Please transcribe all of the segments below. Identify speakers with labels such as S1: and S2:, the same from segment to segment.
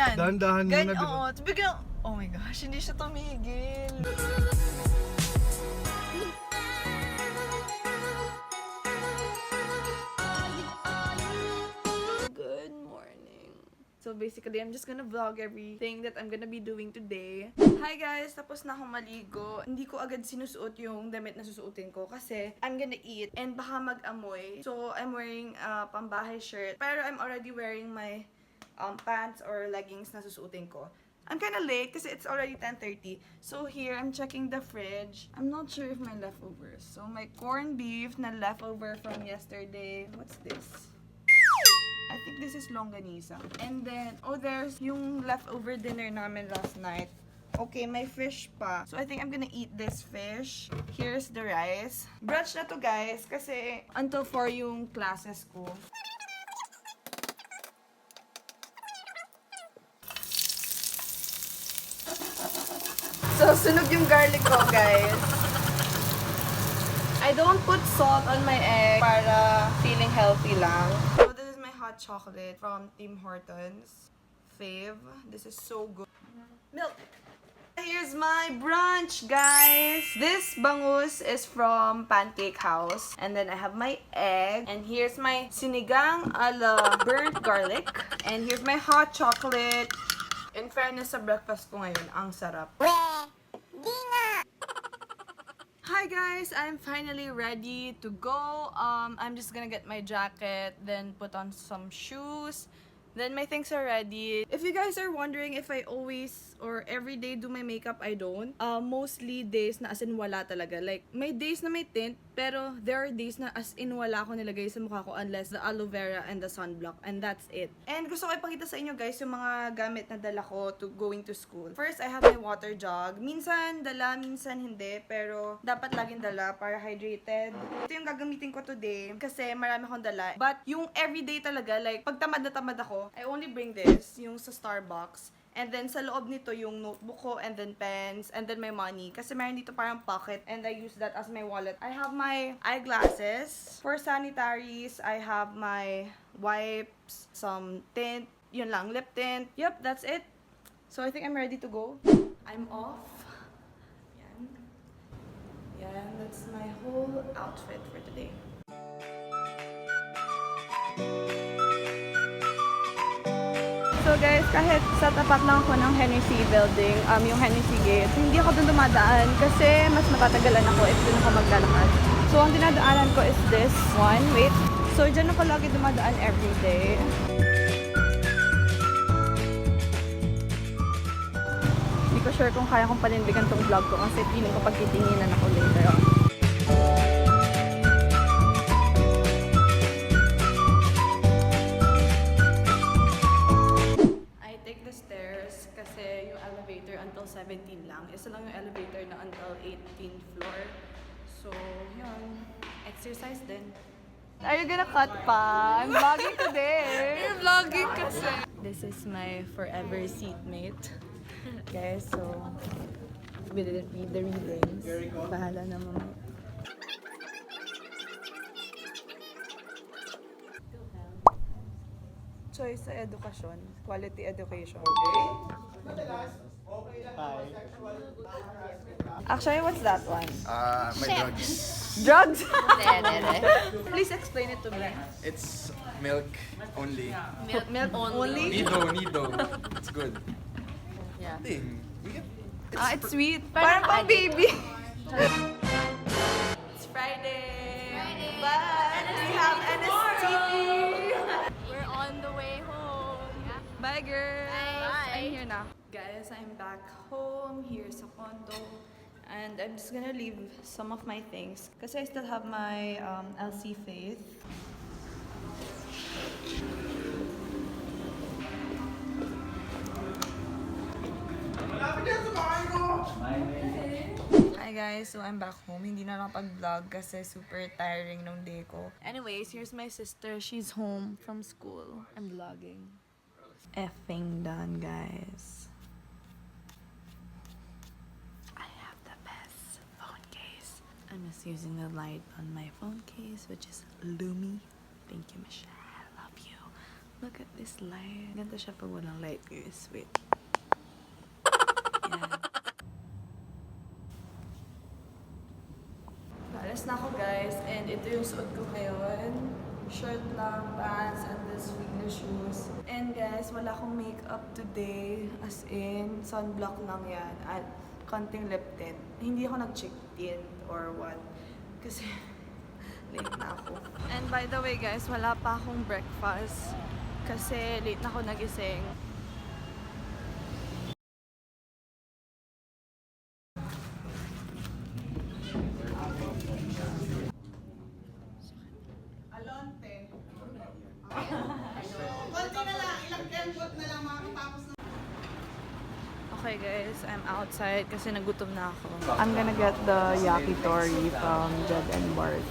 S1: ganyan.
S2: Dahan-dahan muna,
S1: Ganyan,
S2: diba?
S1: oo. Tapos biglang, oh my gosh, hindi siya tumigil. Good morning. So basically, I'm just gonna vlog everything that I'm gonna be doing today. Hi guys! Tapos na akong maligo. Hindi ko agad sinusuot yung damit na susuotin ko kasi I'm gonna eat and baka mag-amoy. So I'm wearing a pambahay shirt. Pero I'm already wearing my pants or leggings na susuotin ko. I'm kind of late kasi it's already 10:30. So here, I'm checking the fridge. I'm not sure if my leftovers. So my corned beef na leftover from yesterday. What's this? I think this is longanisa. And then, oh, there's yung leftover dinner namin last night. Okay, may fish pa. So I think I'm gonna eat this fish. Here's the rice. Brunch na to guys kasi until 4 yung classes ko. So, sunog yung garlic ko, guys. I don't put salt on my egg para feeling healthy lang. So, this is my hot chocolate from Tim Hortons. Fave. This is so good. Milk! Here's my brunch, guys! This bangus is from Pancake House. And then I have my egg. And here's my sinigang a la burnt garlic. And here's my hot chocolate. In fairness sa breakfast ko ngayon, ang sarap. Hi guys, I'm finally ready to go. I'm just gonna get my jacket, then put on some shoes. Then my things are ready. If you guys are wondering if I always or every day do my makeup, I don't. Mostly days na as in wala talaga. Like, may days na may tint, pero there are days na as in wala ko nilagay sa mukha ko unless the aloe vera and the sunblock. And that's it. And gusto ko ipakita sa inyo guys yung mga gamit na dala ko to going to school. First, I have my water jug. Minsan dala, minsan hindi. Pero dapat laging dala para hydrated. Ito yung gagamitin ko today kasi marami akong dala. But yung everyday talaga, like pag tamad na tamad ako, I only bring this, yung sa Starbucks. And then, sa loob nito, yung notebook ko, and then pens, and then my money. Kasi meron dito parang pocket, and I use that as my wallet. I have my eyeglasses. For sanitaries, I have my wipes, some tint, yun lang, lip tint. Yep, that's it. So, I think I'm ready to go. I'm off. Yan. Yan, that's my whole outfit for today. So guys, kahit sa tapat lang ako ng Hennessy building, yung Hennessy gate, hindi ako dun dumadaan kasi mas matatagalan ako if dun ako maglalakad. So ang dinadaanan ko is this one. Wait. So dyan ako lagi dumadaan everyday. Hindi ko sure kung kaya kong panindigan tong vlog ko kasi feeling ko pagtitinginan ako later on. Kasi yung elevator until 17 lang. Isa lang yung elevator na until 18th floor. So, yun. Exercise din. Are you gonna cut pa? I'm vlogging today. You're vlogging kasi. This is my forever seatmate. Guys, so we didn't read the readings. Bahala na mamaya. Choice sa edukasyon, quality education. Okay.
S2: Hi.
S1: Actually, what's that one?
S2: My drugs.
S1: Drugs? Please explain it to me.
S2: It's milk only.
S1: Milk only?
S2: Nido. It's good.
S1: Yeah.
S2: Thing.
S1: It's sweet. Parang pang baby. It's Friday. But we have NSTP.
S3: We're on the way home.
S1: Bye, girls.
S3: Bye.
S1: I'm here now. Guys, I'm back home. Here's a condo. And I'm just gonna leave some of my things. Because I still have my LC Faith. Hi guys, so I'm back home. Hindi na nakapag-vlog kasi super tiring nung day ko. Anyways, here's my sister. She's home from school. I'm vlogging. Effing done, guys. I have the best phone case. I'm just using the light on my phone case, which is Lumi. Thank you, Michelle. I love you. Look at this light. Ganda siya pag walang light, guys. Wait. Alas na ako, guys. And ito yung suot ko ngayon. Shirt lang, pants, and this finger shoes. And guys, wala akong makeup today. As in, sunblock lang yan. At konting lip tint. Hindi ako nag-check tint or what. Kasi late na ako. And by the way, guys, wala pa akong breakfast. Kasi late na ako nagising. Okay guys, I'm outside kasi nagutom na ako. I'm gonna get the yakitori from Jed and Bart.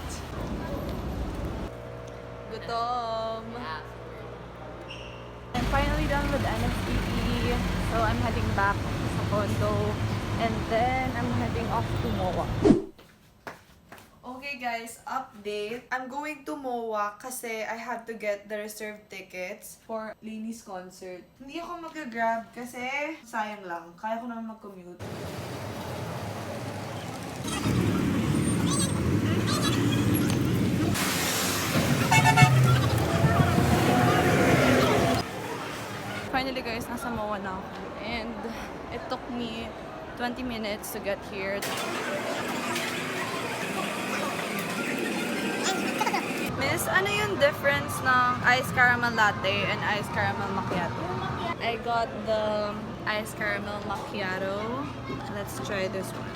S1: Gutom! I'm finally done with NFTE, so I'm heading back sa condo and then I'm heading off to MOA. Okay guys, update. I'm going to MOA kasi I have to get the reserved tickets for Lainey's concert. Hindi ako mag-grab kasi sayang lang. Kaya ko naman mag-commute. Finally guys, nasa MOA na ako. And it took me 20 minutes to get here. Miss, ano yung difference ng ice caramel latte and ice caramel macchiato? I got the ice caramel macchiato. Let's try this one.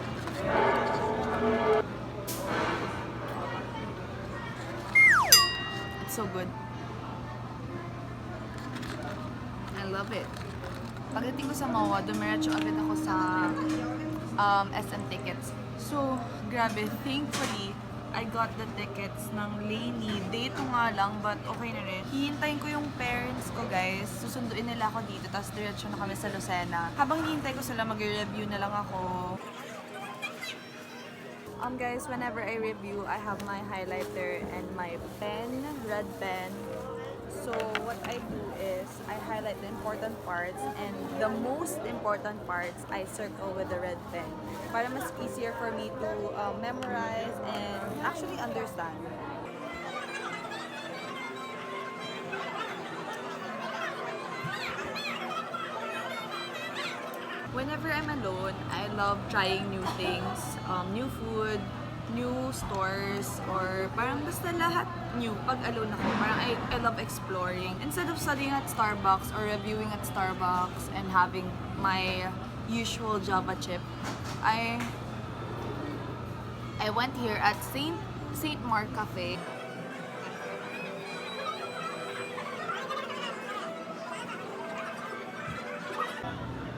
S1: It's so good. I love it. Pagdating ko sa MOA, dumiretso agad ako sa SM tickets. So, grabe, thankfully, I got the tickets ng Lainey. Date nga lang, but okay na rin. Hihintayin ko yung parents ko, guys. Susunduin nila ako dito, tapos diretso na kami sa Lucena. Habang hinihintay ko sila, mag-review na lang ako. Guys, whenever I review, I have my highlighter and my pen, red pen. So, what I do is, I highlight the important parts and the most important parts, I circle with the red pen. Para mas easier for me to memorize and actually understand. Whenever I'm alone, I love trying new things, new food, new stores, or parang basta lahat new pag alone ako. Parang I love exploring. Instead of studying at Starbucks or reviewing at Starbucks and having my usual Java chip, I went here at Saint Mark Cafe.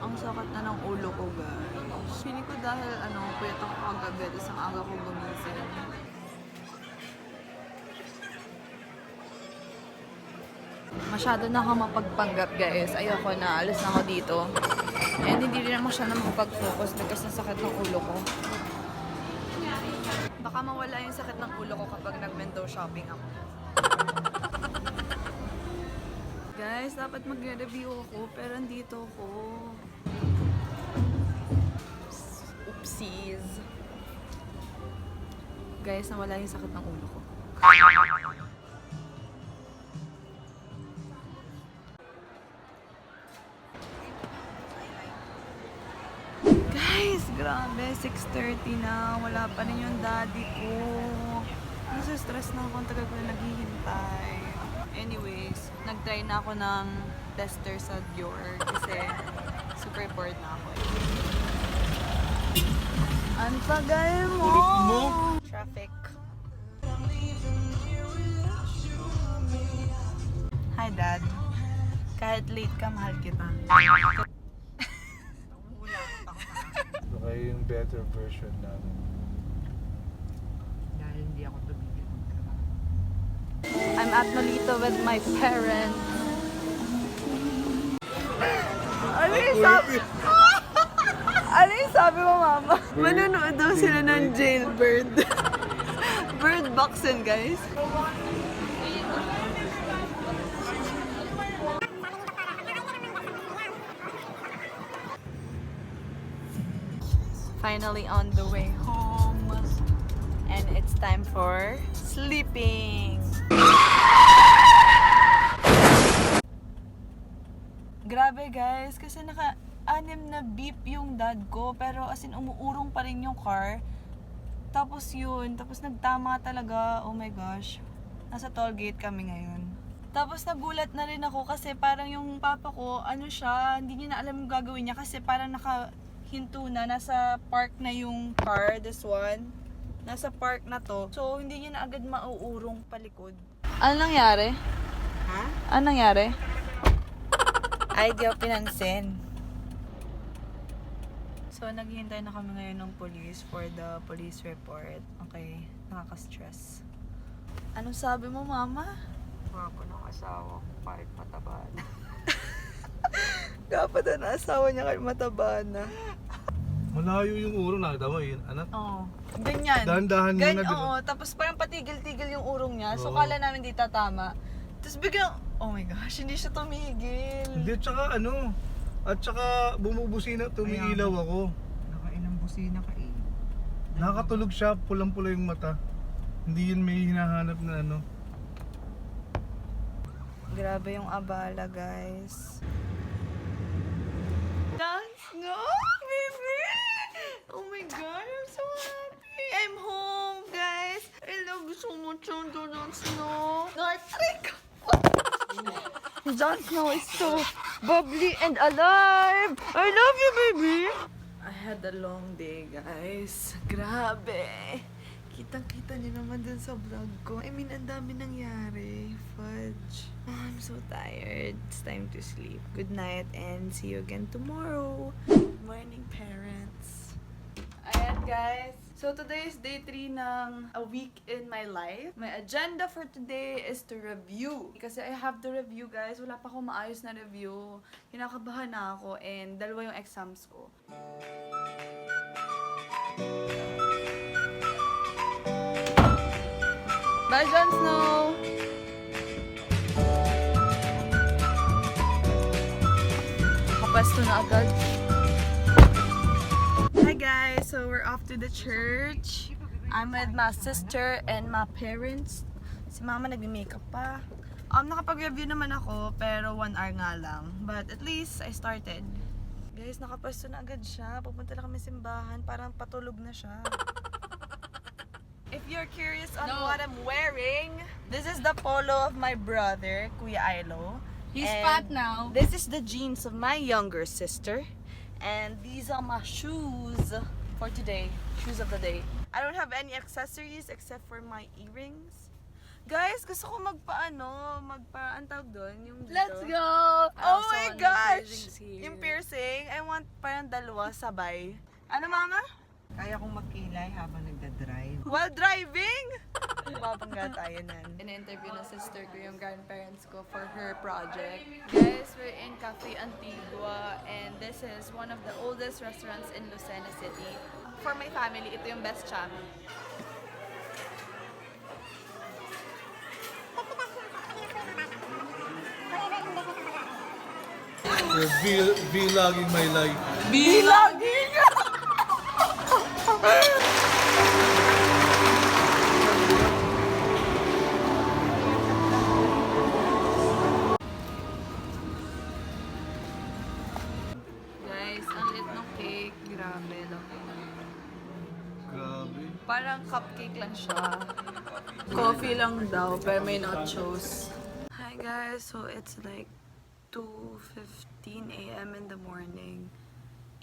S1: Ang sakit na ng ulo ko, guys. Feeling ko dahil puyat ako kagabi, tapos ang aga ko gumising. Masyado na ako mapagpanggap, guys. Ayoko na. Alis na ako dito. And hindi rin naman siya na makapag-focus kasi ang sakit ng ulo ko. Baka mawala yung sakit ng ulo ko kapag nag-window shopping ako. Guys, dapat mag-review ako, pero andito ako. Oopsies. Guys, nawala yung sakit ng ulo ko. Guys, grabe, 6:30 na. Wala pa rin yung daddy ko. Nasa stress na ako, ang tagal ko na naghihintay. Anyways, nag-try na ako ng tester sa Dior kasi super bored na ako. Ang tagal mo! Traffic. Hi, Dad. Kahit late ka, mahal kita.
S4: Baka yung better version namin.
S5: Dahil hindi ako tumigil magtrabaho.
S1: I'm at Nolito with my parents. Ano yung sabi? Ano yung sabi mo, Mama? Manonood daw sila ng Jailbird. Bird boxing, guys. finally on the way home. And it's time for sleeping. Grabe guys, kasi naka-anim na beep yung dad ko, pero as in umuurong pa rin yung car. Tapos nagtama talaga, oh my gosh. Nasa toll gate kami ngayon. Tapos nagulat na rin ako kasi parang yung papa ko, hindi niya na alam yung gagawin niya kasi parang nakahinto na, nasa park na yung car, this one. Nasa park na to. So, hindi niya na agad mauurong palikod. Ano nangyari?
S5: Ha?
S1: Ano nangyari? Ay, di ako pinansin. So, naghihintay na kami ngayon ng police for the police report. Okay, nakaka-stress. Anong sabi mo, mama?
S5: Ako ng asawa ko kahit mataba na.
S1: Dapat na asawa niya kahit mataba na.
S4: Malayo yung urong, nakita mo yun, anak?
S1: Oo. Ganyan.
S4: Dahan-dahan muna, di ba?
S1: Oo, tapos parang patigil-tigil yung urong niya. So,
S4: Oo.
S1: kala namin di tatama. Tapos biglang, oh my gosh, hindi siya tumigil.
S4: Hindi, at saka bumubusina, tumiilaw ako.
S5: Nakailang busina ka eh.
S4: Nakakatulog siya, pulang-pula yung mata. Hindi yun may hinahanap na ano.
S1: Grabe yung abala, guys. Dance go, baby! Oh my God, I'm so happy. I'm home, guys. I love you so much, Jon Snow. Trick! Jon Snow is so bubbly and alive. I love you, baby. I had a long day, guys. Grabe. Kitang-kita niyo naman dun sa vlog ko. I mean, ang dami nangyari. Fudge. Oh, I'm so tired. It's time to sleep. Good night and see you again tomorrow. Good morning, parents. Ayan, guys. So, today is day 3 ng a week in my life. My agenda for today is to review. Kasi I have to review, guys. Wala pa akong maayos na review. Kinakabahan na ako and 2 yung exams ko. Bye, Jon Snow! Kapasto na agad. Hi guys! So we're off to the church. I'm with my sister and my parents. Si mama nagme-makeup pa. Nakapag-review naman ako pero 1 hour nga lang. But at least I started. Guys, nakapasto na agad siya. Pupunta lang kami simbahan. Parang patulog na siya. If you're curious on what I'm wearing, this is the polo of my brother, Kuya Ailo.
S3: He's
S1: And
S3: fat now.
S1: This is the jeans of my younger sister. And these are my shoes for today. Shoes of the day. I don't have any accessories except for my earrings. Guys, gusto ko ang tawag doon, yung dito.
S3: Let's go!
S1: Oh
S3: Also,
S1: my
S3: ano,
S1: gosh!
S3: piercings here.
S1: Yung piercing, I want parang 2 sabay. Ano, mama?
S5: Kaya kong magkilay habang nagdadrive.
S1: While driving? Babangga tayo nan. In-interview ng sister ko yung grandparents ko for her project. Guys, we're in Cafe Antigua and this is one of the oldest restaurants in Lucena City. For my family, ito yung best cham.
S4: Vlogging my life.
S1: Bilagin! Guys, ang lit ng cake. Grabe lang.
S4: Grabe.
S1: Parang cupcake lang siya. Coffee lang daw, pero may nachos. Hi guys, so it's like 2:15 a.m. in the morning.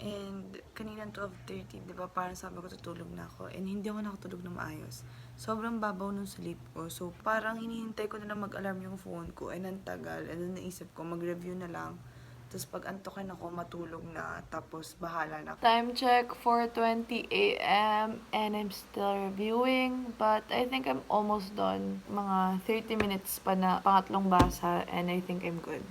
S1: And kanina 12:30, di ba? Parang sabi ko tutulog na ako. And hindi ako nakatulog na maayos. Sobrang babaw nung sleep ko. So parang hinihintay ko na lang mag-alarm yung phone ko. And ang tagal. And then naisip ko, mag-review na lang. Tapos pag antokin ako, matulog na. Tapos bahala na. Time check, 4:20 a.m. And I'm still reviewing. But I think I'm almost done. Mga 30 minutes pa na pangatlong basa. And I think I'm good.